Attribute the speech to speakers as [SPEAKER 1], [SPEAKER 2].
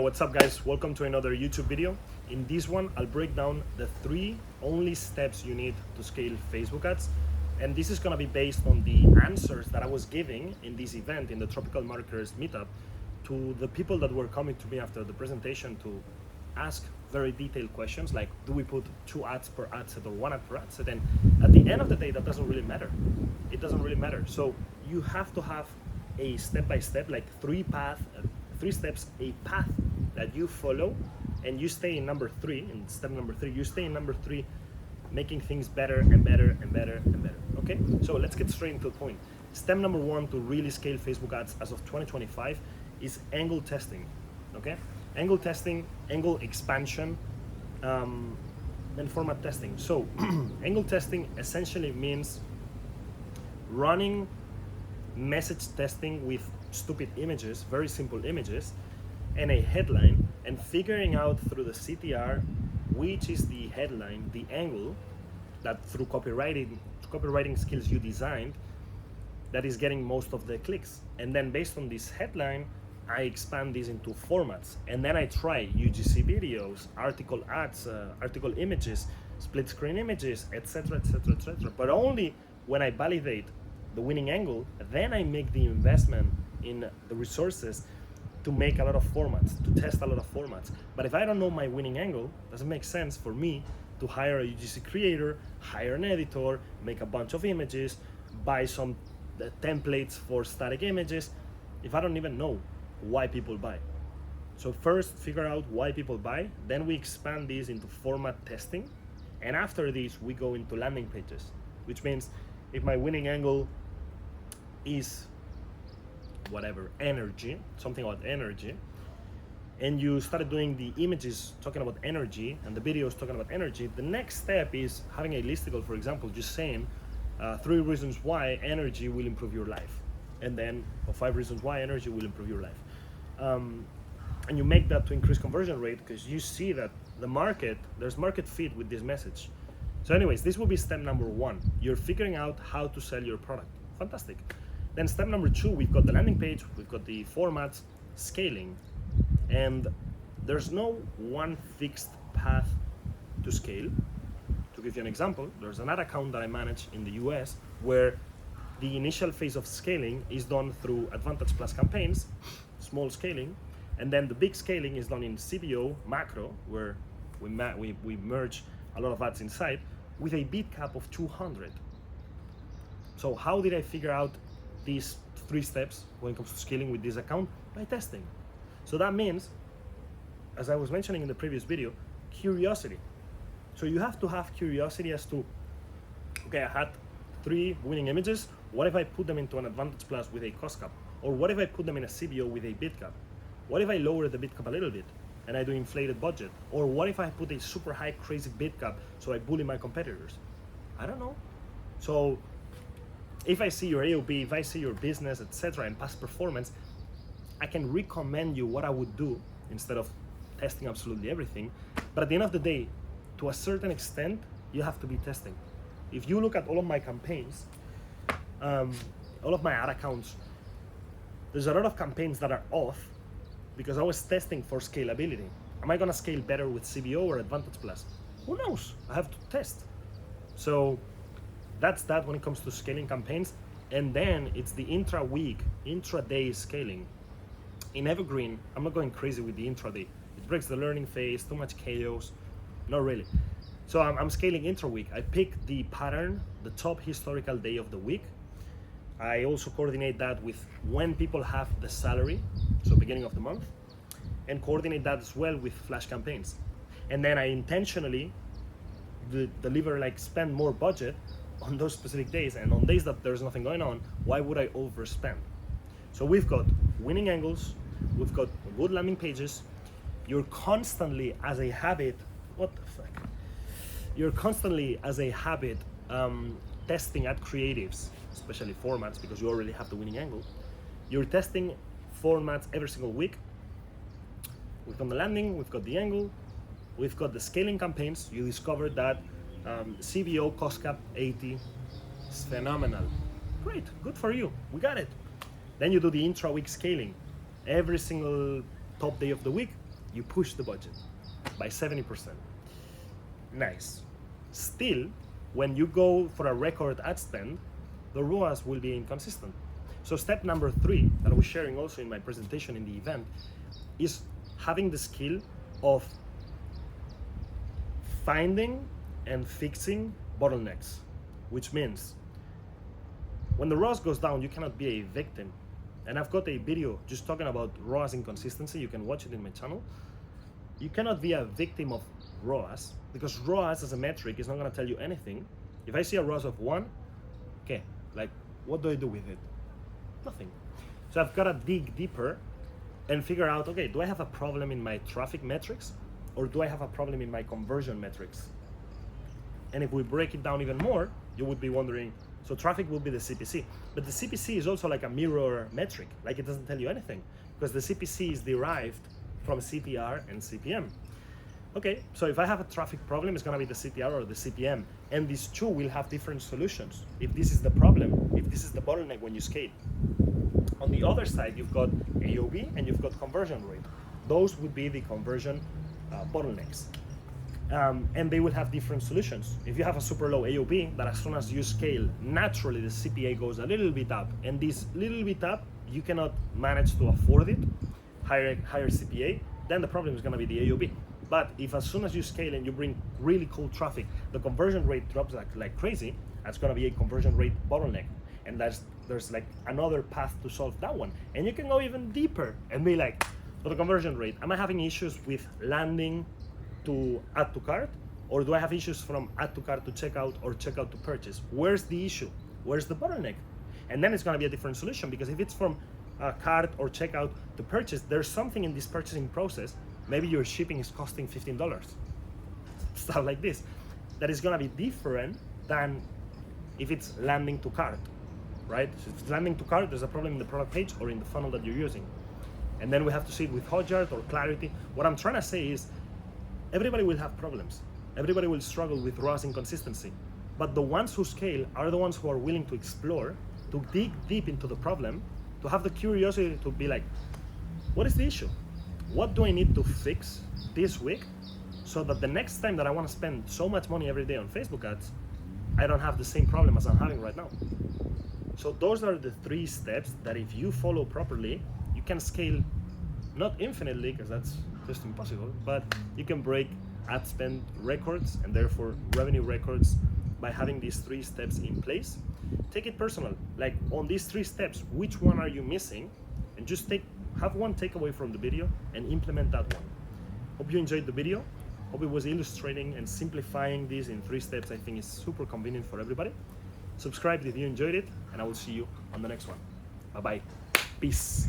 [SPEAKER 1] What's up guys, welcome to another YouTube video. In this one I'll break down the 3 only steps you need to scale Facebook ads, and this is going to be based on the answers that I was giving in this event in the Tropical Marketers meetup to the people that were coming to me after the presentation to ask very detailed questions like, do we put 2 ads per ad set or 1 ad per ad set? And at the end of the day, that doesn't really matter. It doesn't really matter. So you have to have a step-by-step, like 3 steps, a path that you follow, and you stay in number 3, in step number 3, you stay in number 3, making things better and better and better and better. Okay, so let's get straight into the point. Step number 1 to really scale Facebook ads as of 2025 is angle testing. Okay, angle testing, angle expansion, and format testing. So angle testing essentially means running message testing with stupid images, very simple images, and a headline, and figuring out through the CTR which is the headline, the angle that through copywriting skills you designed that is getting most of the clicks. And then based on this headline, I expand these into formats, and then I try UGC videos, article ads, article images, split screen images, etc, etc, etc. But only when I validate the winning angle, then I make the investment in the resources to make a lot of formats, to test a lot of formats. But if I don't know my winning angle, it doesn't make sense for me to hire a UGC creator, hire an editor, make a bunch of images, buy some templates for static images, if I don't even know why people buy. So first figure out why people buy, then we expand these into format testing, and after this we go into landing pages, which means if my winning angle is whatever, energy, something about energy, and you started doing the images talking about energy and the videos talking about energy, the next step is having a listicle, for example, just saying 3 reasons why energy will improve your life, and then 5 reasons why energy will improve your life, and you make that to increase conversion rate because you see that there's market fit with this message. So anyways, this will be step number 1. You're figuring out how to sell your product. Fantastic. Then step number 2, we've got the landing page, we've got the formats, scaling, and there's no one fixed path to scale. To give you an example, there's an ad account that I manage in the US where the initial phase of scaling is done through Advantage Plus campaigns, small scaling, and then the big scaling is done in CBO macro, where we merge a lot of ads inside with a bid cap of 200. So how did I figure out these 3 steps when it comes to scaling with this account? By testing. So that means, as I was mentioning in the previous video, curiosity. So you have to have curiosity as to, okay, I had 3 winning images, what if I put them into an Advantage Plus with a cost cap? Or what if I put them in a CBO with a bid cap? What if I lower the bid cap a little bit and I do inflated budget? Or what if I put a super high crazy bid cap so I bully my competitors? I don't know. So if I see your AOB, if I see your business, etc., and past performance, I can recommend you what I would do instead of testing absolutely everything. But at the end of the day, to a certain extent, you have to be testing. If you look at all of my campaigns, all of my ad accounts, there's a lot of campaigns that are off because I was testing for scalability. Am I gonna scale better with CBO or Advantage Plus? Who knows? I have to test. So that's that when it comes to scaling campaigns. And then it's the intra-week, intra-day scaling. In Evergreen, I'm not going crazy with the intra-day. It breaks the learning phase, too much chaos. Not really. So I'm scaling intra-week. I pick the pattern, the top historical day of the week. I also coordinate that with when people have the salary, so beginning of the month, and coordinate that as well with flash campaigns. And then I intentionally deliver, like, spend more budget on those specific days, and on days that there's nothing going on, why would I overspend? So we've got winning angles, we've got good landing pages. You're constantly as a habit, You're constantly as a habit testing at creatives, especially formats, because you already have the winning angle. You're testing formats every single week. We've got the landing, we've got the angle, we've got the scaling campaigns. You discovered that CBO cost cap 80 is phenomenal. Great, good for you, we got it. Then you do the intra-week scaling. Every single top day of the week, you push the budget by 70%. Nice. Still, when you go for a record ad spend, the ROAS will be inconsistent. So step number 3 that I was sharing also in my presentation in the event is having the skill of finding and fixing bottlenecks, which means when the ROAS goes down, you cannot be a victim. And I've got a video just talking about ROAS inconsistency. You can watch it in my channel. You cannot be a victim of ROAS because ROAS as a metric is not going to tell you anything. If I see a ROAS of 1, okay, like what do I do with it? Nothing. So I've got to dig deeper and figure out, okay, do I have a problem in my traffic metrics or do I have a problem in my conversion metrics? And if we break it down even more, you would be wondering, so traffic will be the CPC, but the CPC is also like a mirror metric, like it doesn't tell you anything because the CPC is derived from CTR and CPM. Okay, so if I have a traffic problem, it's gonna be the CTR or the CPM, and these two will have different solutions. If this is the problem, if this is the bottleneck when you scale. On the other side, you've got AOV and you've got conversion rate. Those would be the conversion bottlenecks. And they will have different solutions. If you have a super low AOV, that as soon as you scale, naturally the CPA goes a little bit up, and this little bit up, you cannot manage to afford it, higher CPA, then the problem is gonna be the AOV. But if as soon as you scale and you bring really cool traffic, the conversion rate drops like crazy, that's gonna be a conversion rate bottleneck. And there's like another path to solve that one. And you can go even deeper and be like, for the conversion rate, am I having issues with landing to add to cart? Or do I have issues from add to cart to checkout or checkout to purchase? Where's the issue? Where's the bottleneck? And then it's gonna be a different solution, because if it's from cart or checkout to purchase, there's something in this purchasing process. Maybe your shipping is costing $15, stuff like this, that is gonna be different than if it's landing to cart, right? So if it's landing to cart, there's a problem in the product page or in the funnel that you're using. And then we have to see it with Hotjar or Clarity. What I'm trying to say is, everybody will have problems. Everybody will struggle with ROAS inconsistency. But the ones who scale are the ones who are willing to explore, to dig deep into the problem, to have the curiosity to be like, what is the issue? What do I need to fix this week so that the next time that I want to spend so much money every day on Facebook ads, I don't have the same problem as I'm having right now? So those are the 3 steps that if you follow properly, you can scale, not infinitely, because that's just impossible, but you can break ad spend records and therefore revenue records by having these 3 steps in place. Take it personal, like on these 3 steps, which one are you missing? And just have one takeaway from the video and implement that one. Hope you enjoyed the video. Hope it was illustrating and simplifying this in 3 steps. I think it's super convenient for everybody. Subscribe if you enjoyed it, and I will see you on the next one. Bye-bye. Peace.